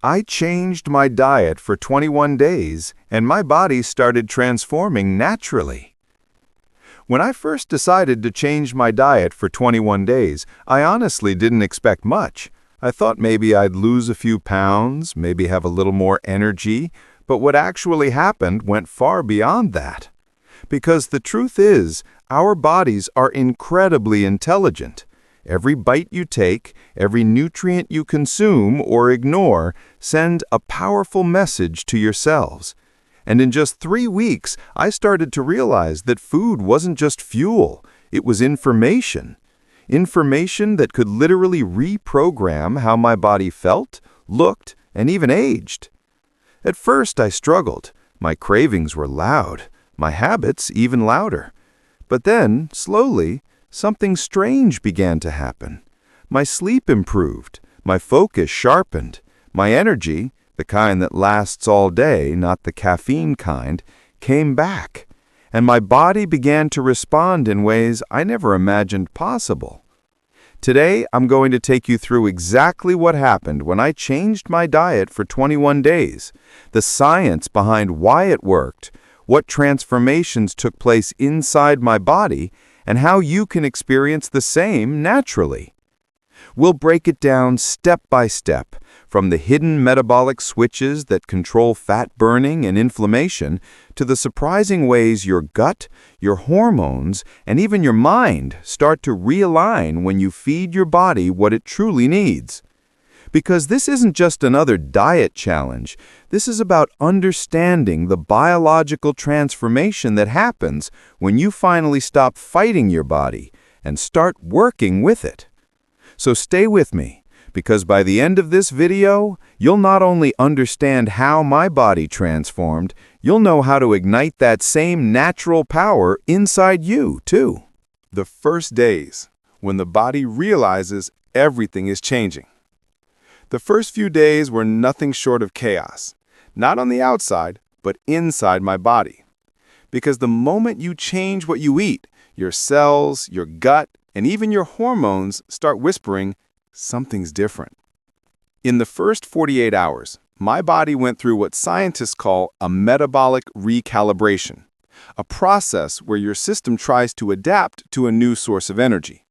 I changed my diet for 21 days, and my body started transforming naturally. When I first decided to change my diet for 21 days, I honestly didn't expect much. I thought maybe I'd lose a few pounds, maybe have a little more energy, but what actually happened went far beyond that. Because the truth is, our bodies are incredibly intelligent. Every bite you take, every nutrient you consume or ignore, send a powerful message to your cells. And in just 3 weeks, I started to realize that food wasn't just fuel, it was information. Information that could literally reprogram how my body felt, looked, and even aged. At first, I struggled. My cravings were loud, my habits even louder. But then, slowly, something strange began to happen. My sleep improved, my focus sharpened, my energy, the kind that lasts all day, not the caffeine kind, came back, and my body began to respond in ways I never imagined possible. Today, I'm going to take you through exactly what happened when I changed my diet for 21 days, the science behind why it worked, what transformations took place inside my body, and how you can experience the same naturally. We'll break it down step by step, from the hidden metabolic switches that control fat burning and inflammation to the surprising ways your gut, your hormones, and even your mind start to realign when you feed your body what it truly needs. Because this isn't just another diet challenge. This is about understanding the biological transformation that happens when you finally stop fighting your body and start working with it. So stay with me, because by the end of this video, you'll not only understand how my body transformed, you'll know how to ignite that same natural power inside you, too. The first days, when the body realizes everything is changing. The first few days were nothing short of chaos, not on the outside, but inside my body. Because the moment you change what you eat, your cells, your gut, and even your hormones start whispering, something's different. In the first 48 hours, my body went through what scientists call a metabolic recalibration, a process where your system tries to adapt to a new source of energy.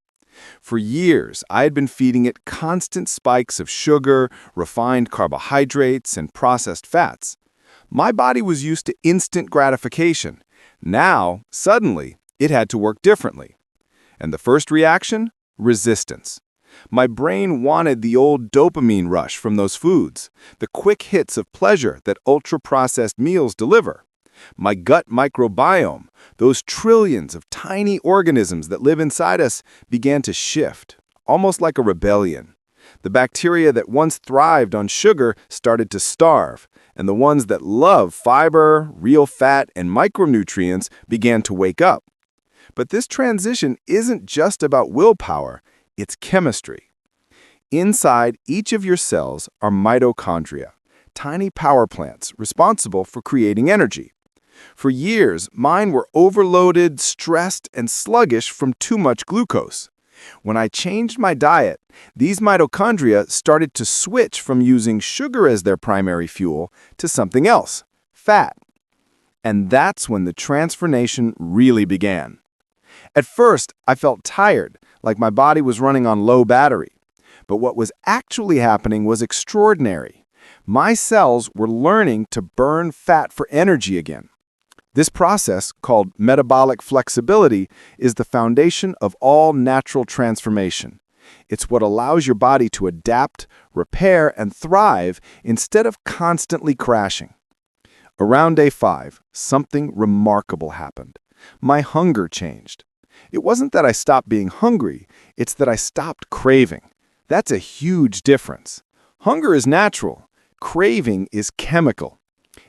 For years, I had been feeding it constant spikes of sugar, refined carbohydrates, and processed fats. My body was used to instant gratification. Now, suddenly, it had to work differently. And the first reaction? Resistance. My brain wanted the old dopamine rush from those foods, the quick hits of pleasure that ultra-processed meals deliver. My gut microbiome, those trillions of tiny organisms that live inside us, began to shift, almost like a rebellion. The bacteria that once thrived on sugar started to starve, and the ones that love fiber, real fat, and micronutrients began to wake up. But this transition isn't just about willpower, it's chemistry. Inside each of your cells are mitochondria, tiny power plants responsible for creating energy. For years, mine were overloaded, stressed, and sluggish from too much glucose. When I changed my diet, these mitochondria started to switch from using sugar as their primary fuel to something else, fat. And that's when the transformation really began. At first, I felt tired, like my body was running on low battery. But what was actually happening was extraordinary. My cells were learning to burn fat for energy again. This process, called metabolic flexibility, is the foundation of all natural transformation. It's what allows your body to adapt, repair, and thrive instead of constantly crashing. Around day 5, something remarkable happened. My hunger changed. It wasn't that I stopped being hungry, it's that I stopped craving. That's a huge difference. Hunger is natural. Craving is chemical.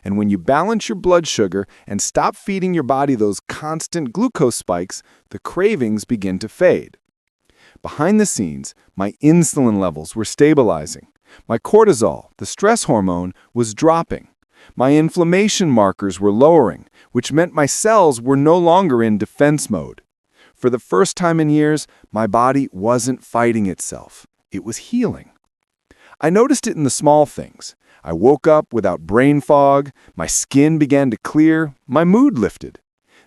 And when you balance your blood sugar and stop feeding your body those constant glucose spikes, the cravings begin to fade. Behind the scenes, my insulin levels were stabilizing. My cortisol, the stress hormone, was dropping. My inflammation markers were lowering, which meant my cells were no longer in defense mode. For the first time in years, my body wasn't fighting itself. It was healing. I noticed it in the small things. I woke up without brain fog, my skin began to clear, my mood lifted.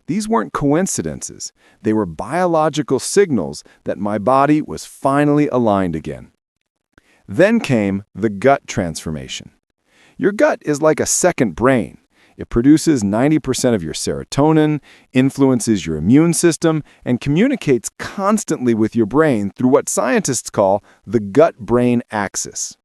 These weren't coincidences. They were biological signals that my body was finally aligned again. Then came the gut transformation. Your gut is like a second brain. It produces 90% of your serotonin, influences your immune system, and communicates constantly with your brain through what scientists call the gut-brain axis.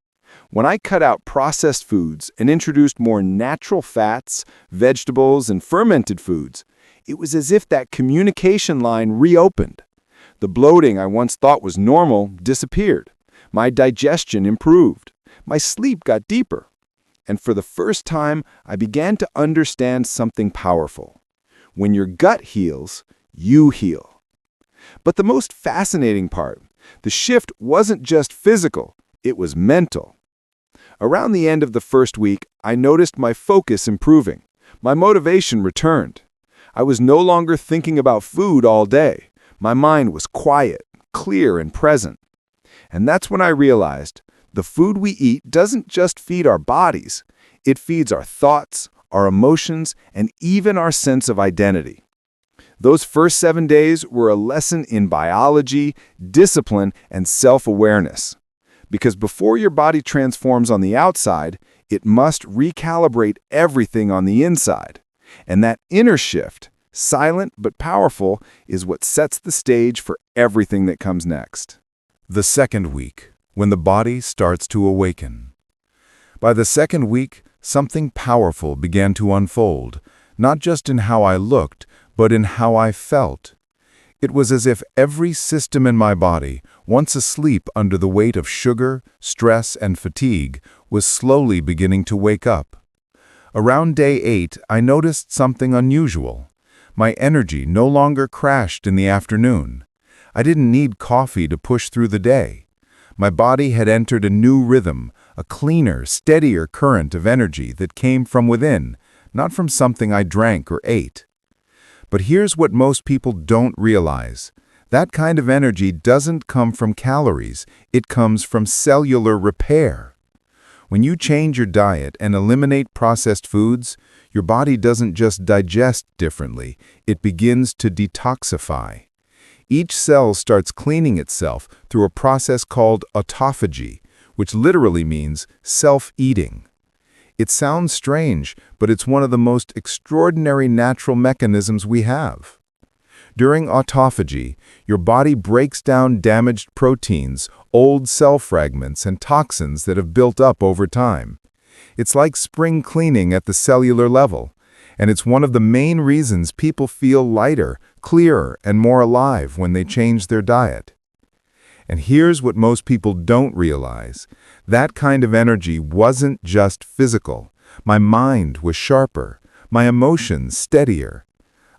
When I cut out processed foods and introduced more natural fats, vegetables, and fermented foods, it was as if that communication line reopened. The bloating I once thought was normal disappeared. My digestion improved. My sleep got deeper. And for the first time, I began to understand something powerful. When your gut heals, you heal. But the most fascinating part, the shift wasn't just physical, it was mental. Around the end of the first week, I noticed my focus improving. My motivation returned. I was no longer thinking about food all day. My mind was quiet, clear, and present. And that's when I realized the food we eat doesn't just feed our bodies. It feeds our thoughts, our emotions, and even our sense of identity. Those first 7 days were a lesson in biology, discipline, and self-awareness. Because before your body transforms on the outside, it must recalibrate everything on the inside. And that inner shift, silent but powerful, is what sets the stage for everything that comes next. The second week, when the body starts to awaken. By the second week, something powerful began to unfold, not just in how I looked, but in how I felt. It was as if every system in my body, once asleep under the weight of sugar, stress, and fatigue, was slowly beginning to wake up. Around day 8, I noticed something unusual. My energy no longer crashed in the afternoon. I didn't need coffee to push through the day. My body had entered a new rhythm, a cleaner, steadier current of energy that came from within, not from something I drank or ate. But here's what most people don't realize. That kind of energy doesn't come from calories, it comes from cellular repair. When you change your diet and eliminate processed foods, your body doesn't just digest differently, it begins to detoxify. Each cell starts cleaning itself through a process called autophagy, which literally means self-eating. It sounds strange, but it's one of the most extraordinary natural mechanisms we have. During autophagy, your body breaks down damaged proteins, old cell fragments, and toxins that have built up over time. It's like spring cleaning at the cellular level, and it's one of the main reasons people feel lighter, clearer, and more alive when they change their diet. And here's what most people don't realize. That kind of energy wasn't just physical. My mind was sharper, my emotions steadier.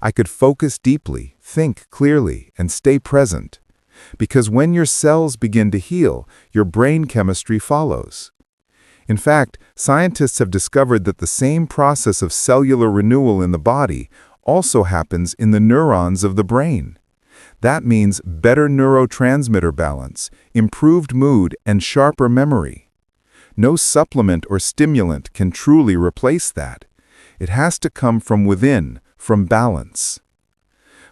I could focus deeply, think clearly, and stay present. Because when your cells begin to heal, your brain chemistry follows. In fact, scientists have discovered that the same process of cellular renewal in the body also happens in the neurons of the brain. That means better neurotransmitter balance, improved mood, and sharper memory. No supplement or stimulant can truly replace that. It has to come from within, from balance.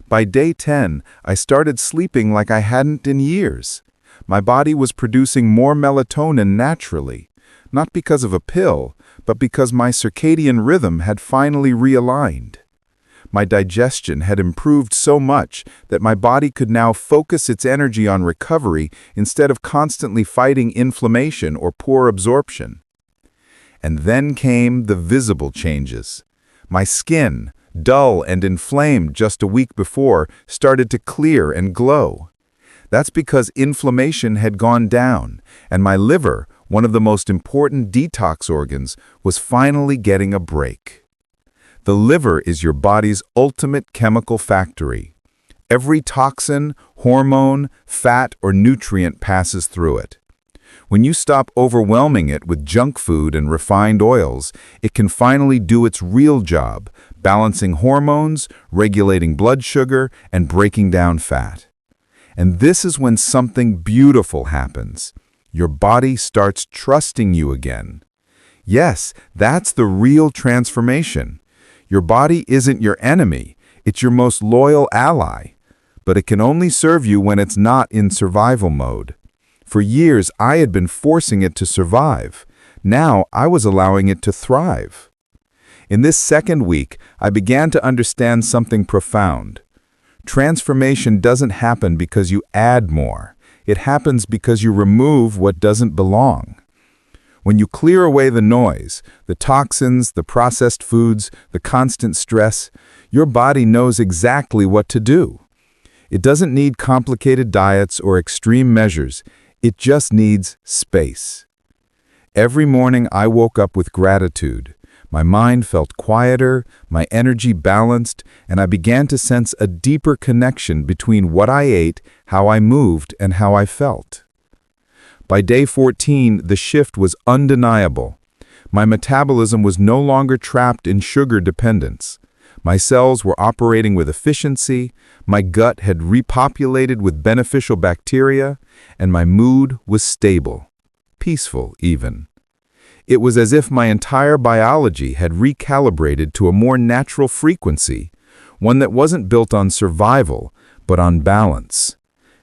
By day 10, I started sleeping like I hadn't in years. My body was producing more melatonin naturally, not because of a pill, but because my circadian rhythm had finally realigned. My digestion had improved so much that my body could now focus its energy on recovery instead of constantly fighting inflammation or poor absorption. And then came the visible changes. My skin, dull and inflamed just a week before, started to clear and glow. That's because inflammation had gone down, and my liver, one of the most important detox organs, was finally getting a break. The liver is your body's ultimate chemical factory. Every toxin, hormone, fat, or nutrient passes through it. When you stop overwhelming it with junk food and refined oils, it can finally do its real job, balancing hormones, regulating blood sugar, and breaking down fat. And this is when something beautiful happens. Your body starts trusting you again. Yes, that's the real transformation. Your body isn't your enemy, it's your most loyal ally. But it can only serve you when it's not in survival mode. For years, I had been forcing it to survive. Now, I was allowing it to thrive. In this second week, I began to understand something profound. Transformation doesn't happen because you add more. It happens because you remove what doesn't belong. When you clear away the noise, the toxins, the processed foods, the constant stress, your body knows exactly what to do. It doesn't need complicated diets or extreme measures. It just needs space. Every morning I woke up with gratitude. My mind felt quieter, my energy balanced, and I began to sense a deeper connection between what I ate, how I moved, and how I felt. By day 14, the shift was undeniable. My metabolism was no longer trapped in sugar dependence. My cells were operating with efficiency, my gut had repopulated with beneficial bacteria, and my mood was stable, peaceful even. It was as if my entire biology had recalibrated to a more natural frequency, one that wasn't built on survival, but on balance.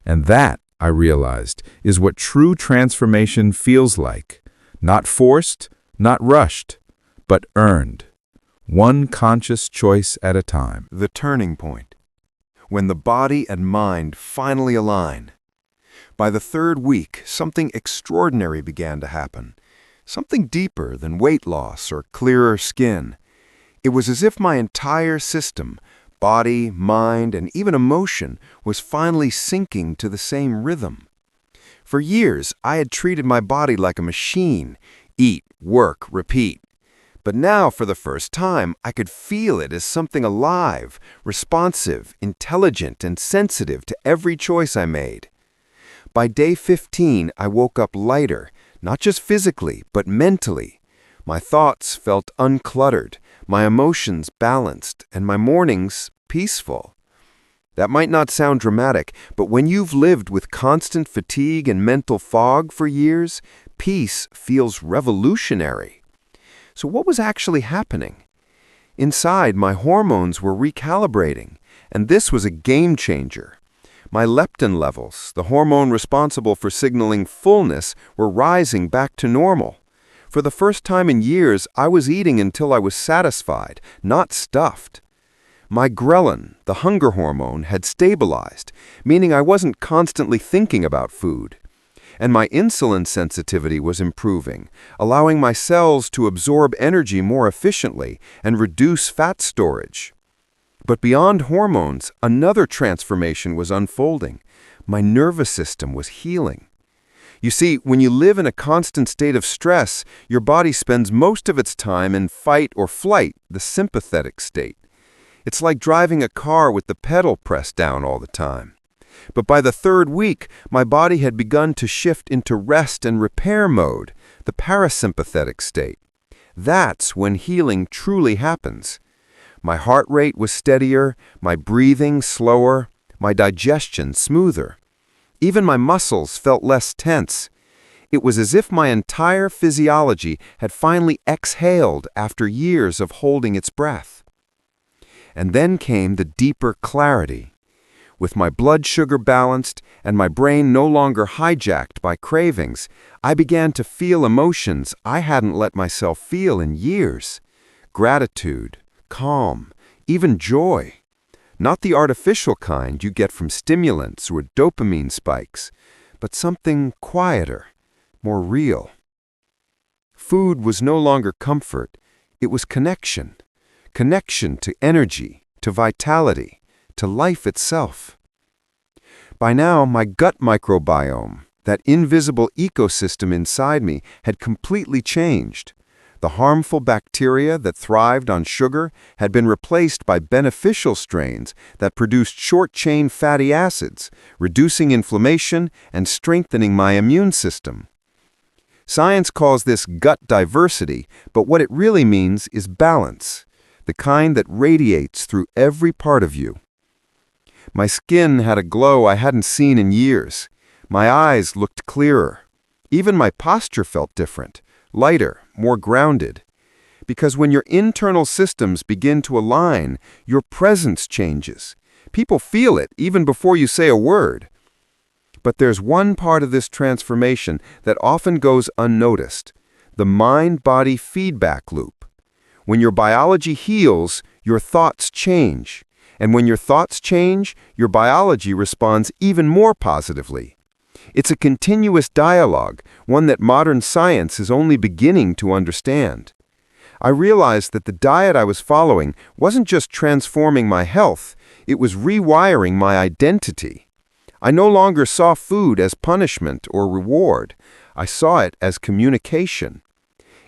And that, I realized, is what true transformation feels like. Not forced, not rushed, but earned. One conscious choice at a time. The turning point. When the body and mind finally align. By the third week, something extraordinary began to happen. Something deeper than weight loss or clearer skin. It was as if my entire system, body, mind, and even emotion, was finally syncing to the same rhythm. For years, I had treated my body like a machine. Eat, work, repeat. But now, for the first time, I could feel it as something alive, responsive, intelligent, and sensitive to every choice I made. By day 15, I woke up lighter, not just physically, but mentally. My thoughts felt uncluttered, my emotions balanced, and my mornings peaceful. That might not sound dramatic, but when you've lived with constant fatigue and mental fog for years, peace feels revolutionary. So what was actually happening? Inside, my hormones were recalibrating, and this was a game changer. My leptin levels, the hormone responsible for signaling fullness, were rising back to normal. For the first time in years, I was eating until I was satisfied, not stuffed. My ghrelin, the hunger hormone, had stabilized, meaning I wasn't constantly thinking about food. And my insulin sensitivity was improving, allowing my cells to absorb energy more efficiently and reduce fat storage. But beyond hormones, another transformation was unfolding. My nervous system was healing. You see, when you live in a constant state of stress, your body spends most of its time in fight or flight, the sympathetic state. It's like driving a car with the pedal pressed down all the time. But by the third week, my body had begun to shift into rest and repair mode, the parasympathetic state. That's when healing truly happens. My heart rate was steadier, my breathing slower, my digestion smoother. Even my muscles felt less tense. It was as if my entire physiology had finally exhaled after years of holding its breath. And then came the deeper clarity. With my blood sugar balanced and my brain no longer hijacked by cravings, I began to feel emotions I hadn't let myself feel in years. Gratitude, calm, even joy. Not the artificial kind you get from stimulants or dopamine spikes, but something quieter, more real. Food was no longer comfort, it was connection. Connection to energy, to vitality, to life itself. By now, my gut microbiome, that invisible ecosystem inside me, had completely changed. The harmful bacteria that thrived on sugar had been replaced by beneficial strains that produced short-chain fatty acids, reducing inflammation and strengthening my immune system. Science calls this gut diversity, but what it really means is balance, the kind that radiates through every part of you. My skin had a glow I hadn't seen in years. My eyes looked clearer. Even my posture felt different, lighter, more grounded. Because when your internal systems begin to align, your presence changes. People feel it even before you say a word. But there's one part of this transformation that often goes unnoticed: the mind-body feedback loop. When your biology heals, your thoughts change. And when your thoughts change, your biology responds even more positively. It's a continuous dialogue, one that modern science is only beginning to understand. I realized that the diet I was following wasn't just transforming my health, it was rewiring my identity. I no longer saw food as punishment or reward. I saw it as communication.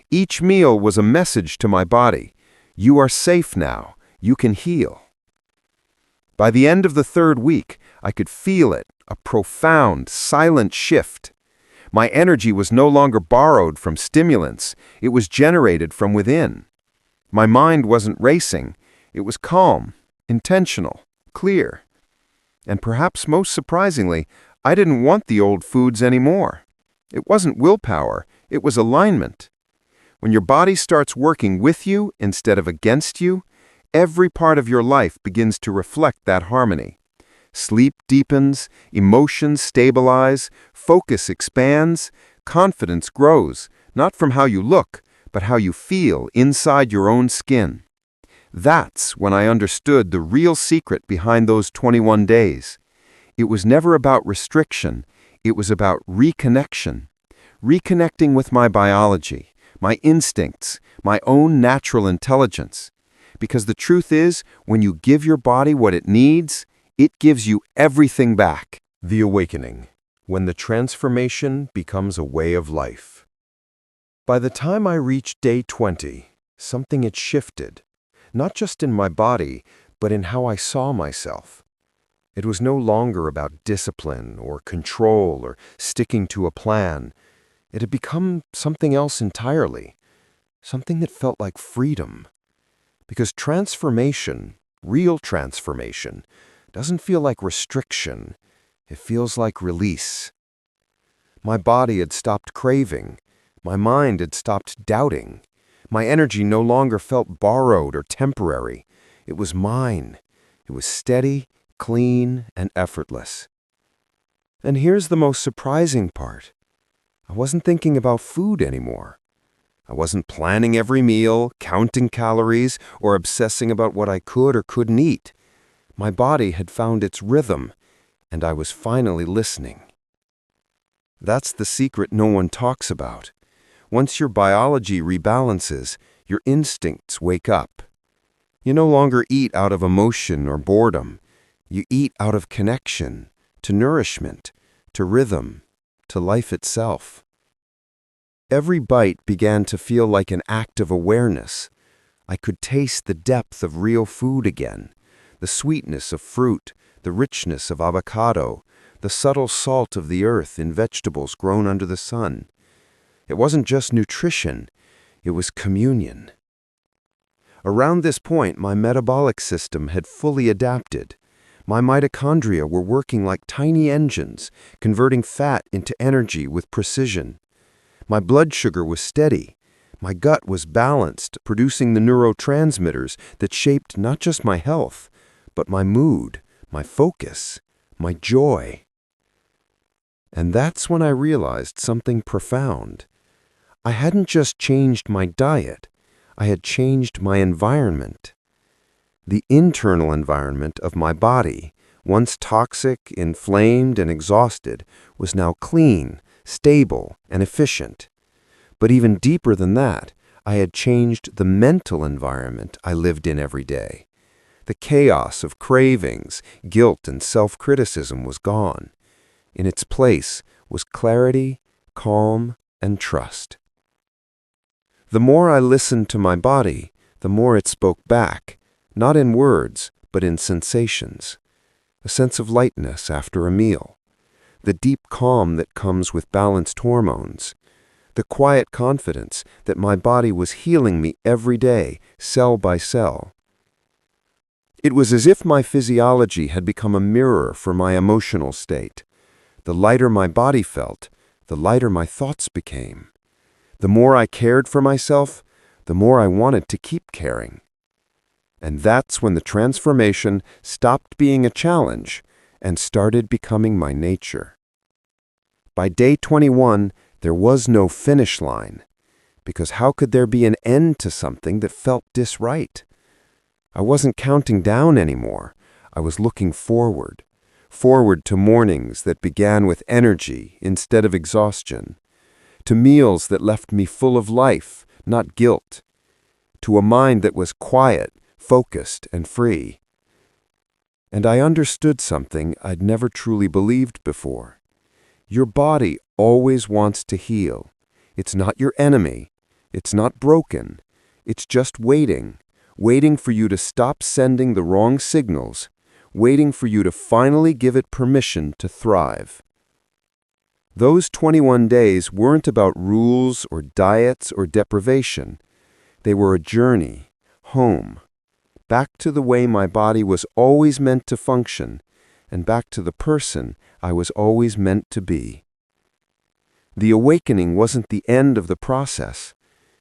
Each meal was a message to my body: you are safe now, you can heal. By the end of the third week, I could feel it, a profound, silent shift. My energy was no longer borrowed from stimulants, it was generated from within. My mind wasn't racing, it was calm, intentional, clear. And perhaps most surprisingly, I didn't want the old foods anymore. It wasn't willpower, it was alignment. When your body starts working with you instead of against you, every part of your life begins to reflect that harmony. Sleep deepens, emotions stabilize, focus expands, confidence grows, not from how you look, but how you feel inside your own skin. That's when I understood the real secret behind those 21 days. It was never about restriction, it was about reconnection. Reconnecting with my biology, my instincts, my own natural intelligence. Because the truth is, when you give your body what it needs, it gives you everything back. The awakening, when the transformation becomes a way of life. By the time I reached day 20, something had shifted, not just in my body, but in how I saw myself. It was no longer about discipline or control or sticking to a plan. It had become something else entirely, something that felt like freedom. Because transformation, real transformation, doesn't feel like restriction. It feels like release. My body had stopped craving. My mind had stopped doubting. My energy no longer felt borrowed or temporary. It was mine. It was steady, clean, and effortless. And here's the most surprising part. I wasn't thinking about food anymore. I wasn't planning every meal, counting calories, or obsessing about what I could or couldn't eat. My body had found its rhythm, and I was finally listening. That's the secret no one talks about. Once your biology rebalances, your instincts wake up. You no longer eat out of emotion or boredom. You eat out of connection, to nourishment, to rhythm, to life itself. Every bite began to feel like an act of awareness. I could taste the depth of real food again, the sweetness of fruit, the richness of avocado, the subtle salt of the earth in vegetables grown under the sun. It wasn't just nutrition, it was communion. Around this point, my metabolic system had fully adapted. My mitochondria were working like tiny engines, converting fat into energy with precision. My blood sugar was steady. My gut was balanced, producing the neurotransmitters that shaped not just my health, but my mood, my focus, my joy. And that's when I realized something profound. I hadn't just changed my diet, I had changed my environment. The internal environment of my body, once toxic, inflamed, and exhausted, was now clean, stable, and efficient. But even deeper than that, I had changed the mental environment I lived in every day. The chaos of cravings, guilt, and self-criticism was gone. In its place was clarity, calm, and trust. The more I listened to my body, the more it spoke back, not in words, but in sensations. A sense of lightness after a meal, the deep calm that comes with balanced hormones, the quiet confidence that my body was healing me every day, cell by cell. It was as if my physiology had become a mirror for my emotional state. The lighter my body felt, the lighter my thoughts became. The more I cared for myself, the more I wanted to keep caring. And that's when the transformation stopped being a challenge and started becoming my nature. By day 21, there was no finish line, because how could there be an end to something that felt disright? I wasn't counting down anymore. I was looking forward to mornings that began with energy instead of exhaustion, to meals that left me full of life, not guilt, to a mind that was quiet, focused, and free. And I understood something I'd never truly believed before. Your body always wants to heal. It's not your enemy. It's not broken. It's just waiting for you to stop sending the wrong signals, waiting for you to finally give it permission to thrive. Those 21 days weren't about rules or diets or deprivation. They were a journey, home, back to the way my body was always meant to function, and back to the person I was always meant to be. The awakening wasn't the end of the process.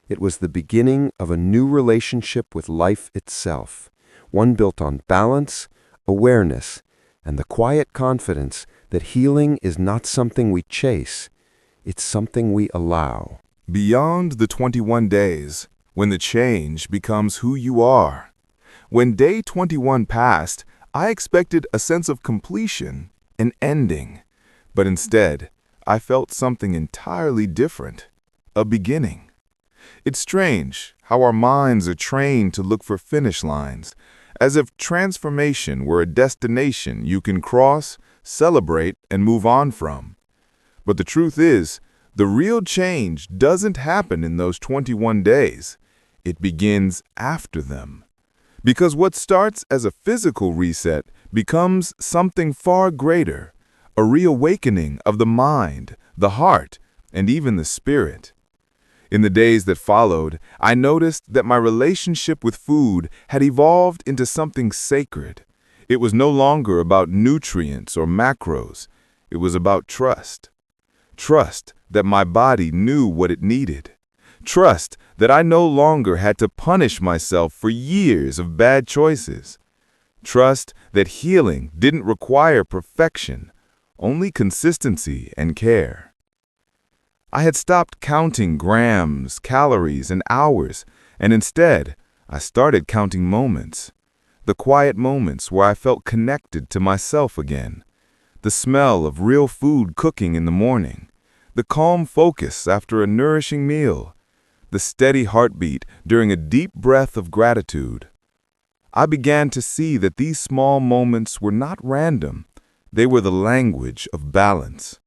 It was the beginning of a new relationship with life itself, one built on balance, awareness, and the quiet confidence that healing is not something we chase, it's something we allow. Beyond the 21 days, when the change becomes who you are. When day 21 passed, I expected a sense of completion, an ending. But instead, I felt something entirely different, a beginning. It's strange how our minds are trained to look for finish lines, as if transformation were a destination you can cross, celebrate, and move on from. But the truth is, the real change doesn't happen in those 21 days. It begins after them. Because what starts as a physical reset becomes something far greater, a reawakening of the mind, the heart, and even the spirit. In the days that followed, I noticed that my relationship with food had evolved into something sacred. It was no longer about nutrients or macros. It was about trust. Trust that my body knew what it needed. Trust that I no longer had to punish myself for years of bad choices. Trust that healing didn't require perfection, only consistency and care. I had stopped counting grams, calories, and hours, and instead, I started counting moments. The quiet moments where I felt connected to myself again. The smell of real food cooking in the morning. The calm focus after a nourishing meal. The steady heartbeat during a deep breath of gratitude. I began to see that these small moments were not random. They were the language of balance.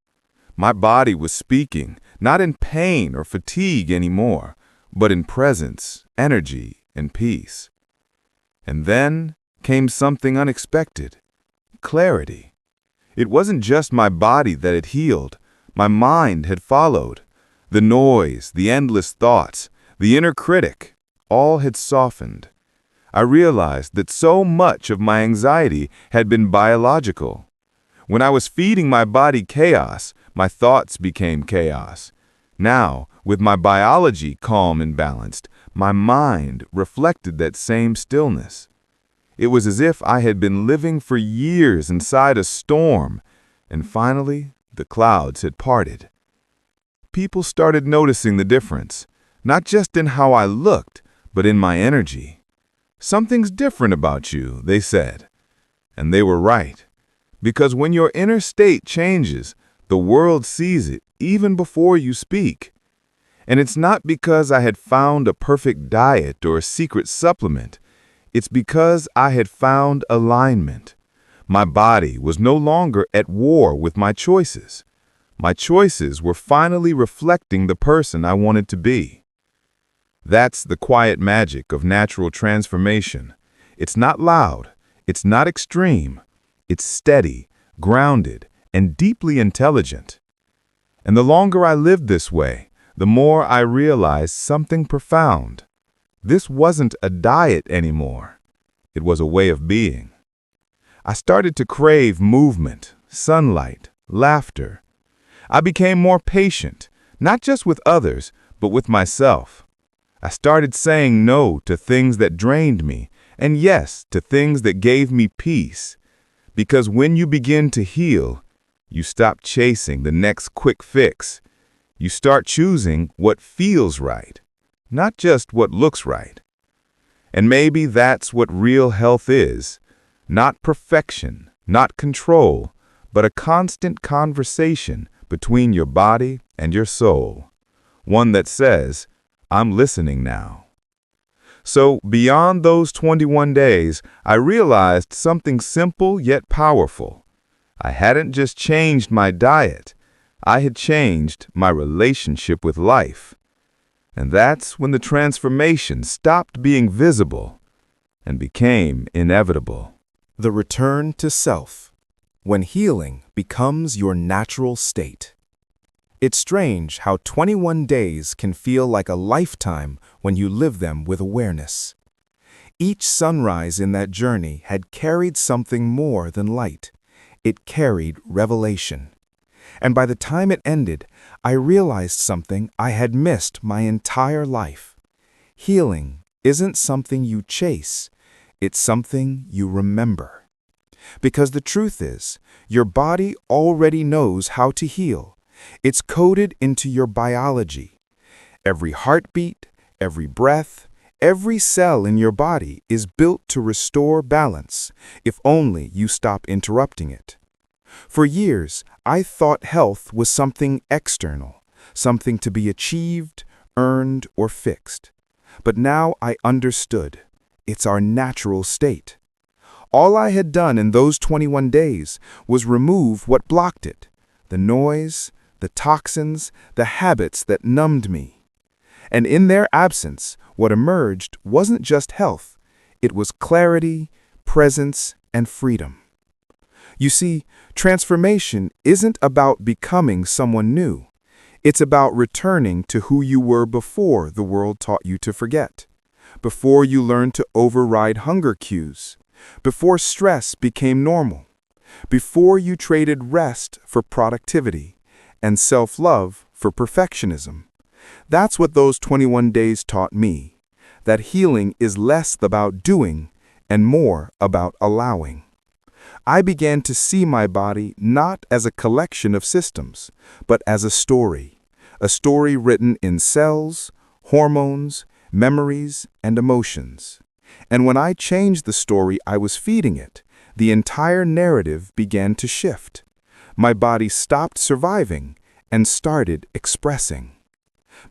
My body was speaking, not in pain or fatigue anymore, but in presence, energy, and peace. And then came something unexpected, clarity. It wasn't just my body that had healed, my mind had followed. The noise, the endless thoughts, the inner critic, all had softened. I realized that so much of my anxiety had been biological. When I was feeding my body chaos, my thoughts became chaos. Now, with my biology calm and balanced, my mind reflected that same stillness. It was as if I had been living for years inside a storm, and finally, the clouds had parted. People started noticing the difference, not just in how I looked, but in my energy. "Something's different about you," they said. And they were right. Because when your inner state changes, the world sees it even before you speak. And it's not because I had found a perfect diet or a secret supplement. It's because I had found alignment. My body was no longer at war with my choices. My choices were finally reflecting the person I wanted to be. That's the quiet magic of natural transformation. It's not loud. It's not extreme. It's steady, grounded, and deeply intelligent. And the longer I lived this way, the more I realized something profound. This wasn't a diet anymore. It was a way of being. I started to crave movement, sunlight, laughter. I became more patient, not just with others, but with myself. I started saying no to things that drained me, and yes to things that gave me peace. Because when you begin to heal, you stop chasing the next quick fix. You start choosing what feels right, not just what looks right. And maybe that's what real health is. Not perfection, not control, but a constant conversation between your body and your soul. One that says, I'm listening now. So beyond those 21 days, I realized something simple yet powerful. I hadn't just changed my diet. I had changed my relationship with life. And that's when the transformation stopped being visible and became inevitable. The return to self, when healing becomes your natural state. It's strange how 21 days can feel like a lifetime when you live them with awareness. Each sunrise in that journey had carried something more than light. It carried revelation. And by the time it ended, I realized something I had missed my entire life. Healing isn't something you chase, it's something you remember. Because the truth is, your body already knows how to heal. It's coded into your biology. Every heartbeat, every breath, every cell in your body is built to restore balance, if only you stop interrupting it. For years, I thought health was something external, something to be achieved, earned, or fixed. But now I understood. It's our natural state. All I had done in those 21 days was remove what blocked it, the noise, the toxins, the habits that numbed me. And in their absence, what emerged wasn't just health. It was clarity, presence, and freedom. You see, transformation isn't about becoming someone new. It's about returning to who you were before the world taught you to forget, before you learned to override hunger cues, before stress became normal, before you traded rest for productivity and self-love for perfectionism. That's what those 21 days taught me, that healing is less about doing and more about allowing. I began to see my body not as a collection of systems, but as a story written in cells, hormones, memories, and emotions. And when I changed the story I was feeding it, the entire narrative began to shift. My body stopped surviving and started expressing.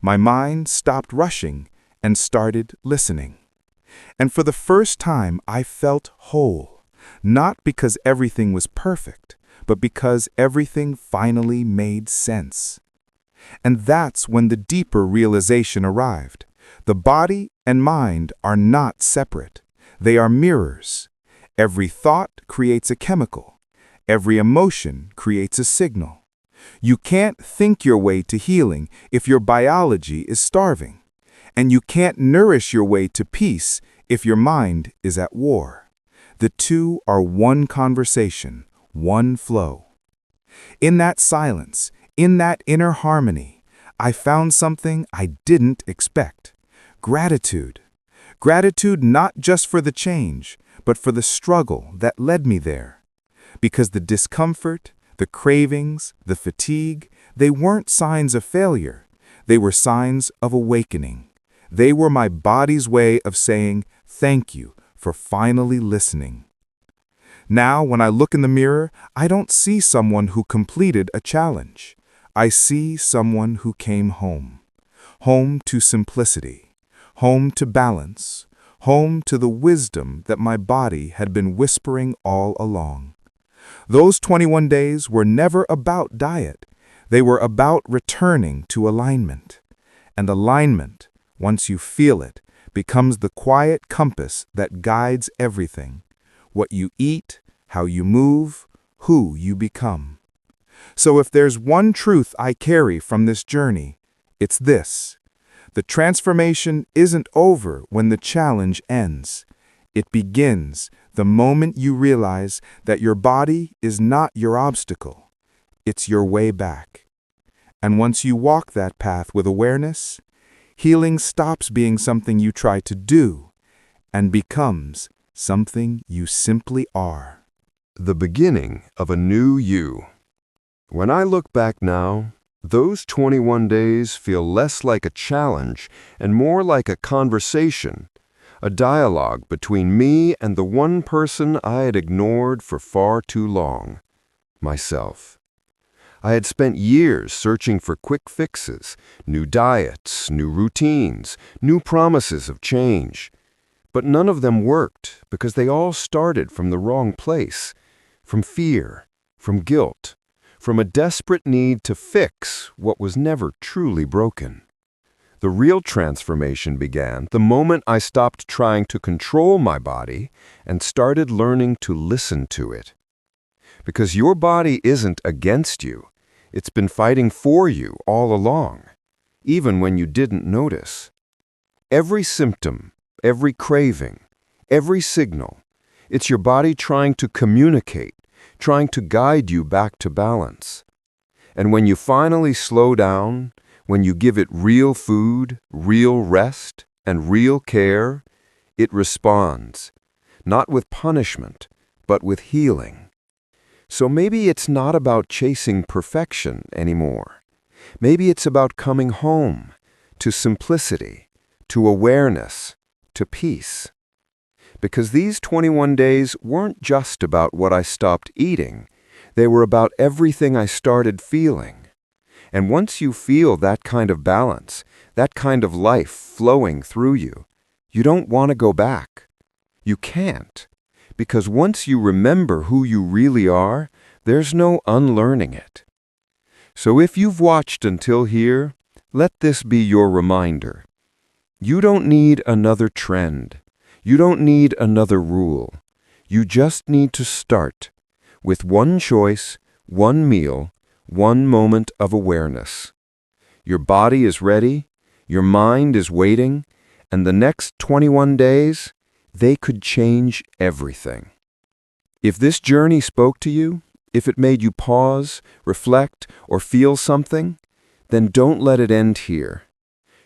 My mind stopped rushing and started listening. And for the first time, I felt whole. Not because everything was perfect, but because everything finally made sense. And that's when the deeper realization arrived. The body and mind are not separate. They are mirrors. Every thought creates a chemical. Every emotion creates a signal. You can't think your way to healing if your biology is starving. And you can't nourish your way to peace if your mind is at war. The two are one conversation, one flow. In that silence, in that inner harmony, I found something I didn't expect. Gratitude. Gratitude not just for the change, but for the struggle that led me there. Because the discomfort, the cravings, the fatigue, they weren't signs of failure. They were signs of awakening. They were my body's way of saying, thank you for finally listening. Now, when I look in the mirror, I don't see someone who completed a challenge. I see someone who came home. Home to simplicity. Home to balance. Home to the wisdom that my body had been whispering all along. Those 21 days were never about diet. They were about returning to alignment. And alignment, once you feel it, becomes the quiet compass that guides everything. What you eat, how you move, who you become. So if there's one truth I carry from this journey, it's this. The transformation isn't over when the challenge ends. It begins the moment you realize that your body is not your obstacle. It's your way back. And once you walk that path with awareness, Healing stops being something you try to do and becomes something you simply are. The beginning of a new you. When I look back now, those 21 days feel less like a challenge and more like a conversation, a dialogue between me and the one person I had ignored for far too long, myself. I had spent years searching for quick fixes, new diets, new routines, new promises of change. But none of them worked because they all started from the wrong place, from fear, from guilt, from a desperate need to fix what was never truly broken. The real transformation began the moment I stopped trying to control my body and started learning to listen to it. Because your body isn't against you. It's been fighting for you all along, even when you didn't notice. Every symptom, every craving, every signal, it's your body trying to communicate, trying to guide you back to balance. And when you finally slow down, when you give it real food, real rest, and real care, it responds, not with punishment, but with healing. So maybe it's not about chasing perfection anymore. Maybe it's about coming home to simplicity, to awareness, to peace. Because these 21 days weren't just about what I stopped eating. They were about everything I started feeling. And once you feel that kind of balance, that kind of life flowing through you, you don't want to go back. You can't. Because once you remember who you really are, there's no unlearning it. So if you've watched until here, let this be your reminder. You don't need another trend. You don't need another rule. You just need to start with one choice, one meal, one moment of awareness. Your body is ready, your mind is waiting, and the next 21 days, they could change everything. If this journey spoke to you, if it made you pause, reflect, or feel something, then don't let it end here.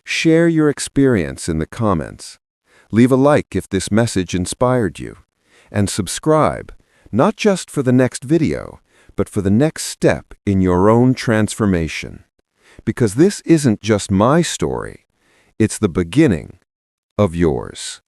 Share your experience in the comments. Leave a like if this message inspired you. And subscribe, not just for the next video, but for the next step in your own transformation. Because this isn't just my story, it's the beginning of yours.